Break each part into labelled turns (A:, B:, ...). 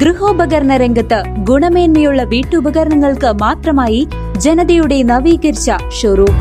A: ഗൃഹോപകരണ രംഗത്ത് ഗുണമേന്മയുള്ള വീട്ടുപകരണങ്ങൾക്ക് മാത്രമായി ജനതയുടെ നവീകരിച്ച showroom.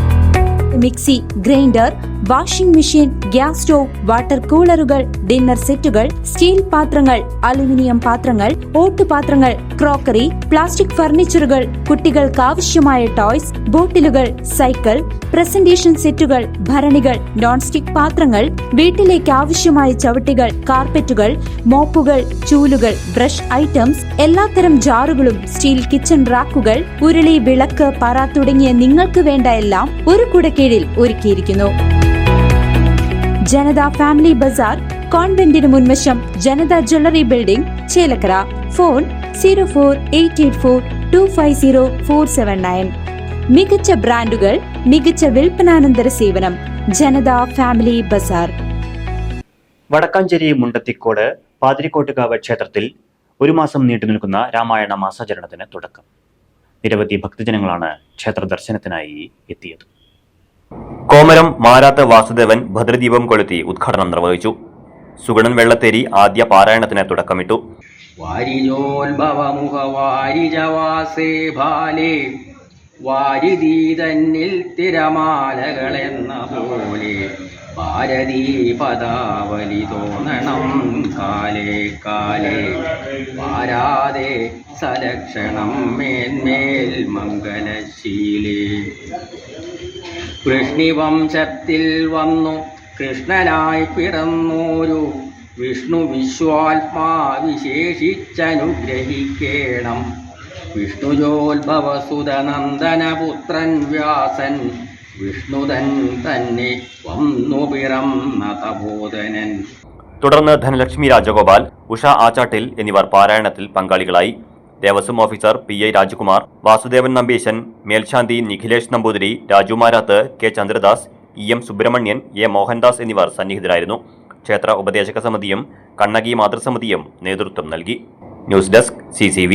A: Mixie, grinder, washing machine, gas stove, water കൂളറുകൾ, ഡിന്നർ സെറ്റുകൾ, സ്റ്റീൽ പാത്രങ്ങൾ, അലുമിനിയം പാത്രങ്ങൾ, ഓട്ടുപാത്രങ്ങൾ, ക്രോക്കറി, പ്ലാസ്റ്റിക് ഫർണിച്ചറുകൾ, കുട്ടികൾക്ക് ആവശ്യമായ ടോയ്സ്, ബോട്ടിലുകൾ, സൈക്കിൾ, പ്രസന്റേഷൻ സെറ്റുകൾ, ഭരണികൾ, നോൺ സ്റ്റിക് പാത്രങ്ങൾ, വീട്ടിലേക്ക് ആവശ്യമായ ചവിട്ടികൾ, കാർപ്പറ്റുകൾ, മോപ്പുകൾ, ചൂലുകൾ, ബ്രഷ് ഐറ്റംസ്, എല്ലാത്തരം ജാറുകളും, സ്റ്റീൽ കിച്ചൺ റാക്കുകൾ, ഉരുളി, വിളക്ക്, പറ തുടങ്ങിയ നിങ്ങൾക്ക് വേണ്ട എല്ലാം ഒരു കുടക്കീഴിൽ ഒരുക്കിയിരിക്കുന്നു. ജനത ഫാമിലി ബസാർ, കോൺവെന്റിന് മുൻവശം, ജനത ജ്വല്ലറി ബിൽഡിംഗ്, ചേലക്കര. ഫോൺ 04884250 മികച്ച ബ്രാൻഡുകൾ, മികച്ച വിൽപ്പനാനന്തര സേവനം. ജനത ഫാമിലി ബസാർ.
B: വടക്കാഞ്ചേരി മുണ്ടത്തിക്കോട് പാതിരിക്കോട്ടുകാവ് ക്ഷേത്രത്തിൽ ഒരു മാസം നീണ്ടുനിൽക്കുന്ന രാമായണ മാസാചരണത്തിന് തുടക്കം. നിരവധി ഭക്തജനങ്ങളാണ് ക്ഷേത്ര ദർശനത്തിനായി എത്തിയത്. കോമരം മാരാത്ത് വാസുദേവൻ ഭദ്രദീപം കൊളുത്തി ഉദ്ഘാടനം നിർവഹിച്ചു. സുഗണൻ വെള്ളത്തേരി ആദ്യ പാരായണത്തിന് തുടക്കമിട്ടു.
C: വാരിജോത്ഭവമുഖ വാരിജവാസേ ബാലേ വാരിധീ തന്നിൽ തിരമാലകളെന്ന പോലെ ഭാരതീ പദാവലി തോന്നണം കാലേ കാലേ വാരാതെ സലക്ഷണം മേന്മേൽ മംഗലശീലേ. വൃഷ്ണിവംശത്തിൽ വന്നു കൃഷ്ണനായി പിറന്നോരു വിഷ്ണു വിശ്വാത്മാ വിശേഷിച്ചനുഗ്രഹിക്കേണം. വിഷ്ണുജോത്ഭവസുതനന്ദനപുത്രൻ വ്യാസൻ വിഷ്ണുതൻ തന്നെ വന്നു പിറന്ന തപോധനൻ.
B: തുടർന്ന് ധനലക്ഷ്മി രാജഗോപാൽ, ഉഷ ആച്ചാട്ടിൽ എന്നിവർ പാരായണത്തിൽ പങ്കാളികളായി. ദേവസ്വം ഓഫീസർ PI രാജകുമാർ, വാസുദേവൻ നമ്പീശൻ, മേൽശാന്തി Nikhilesh Namboothiri, Raju Marath, K Chandradas, EM Subramanian, A Mohandas എന്നിവർ സന്നിഹിതരായിരുന്നു. ക്ഷേത്ര ഉപദേശക സമിതിയും കണ്ണകി മാതൃസമിതിയും നേതൃത്വം നൽകി. News desk CCV.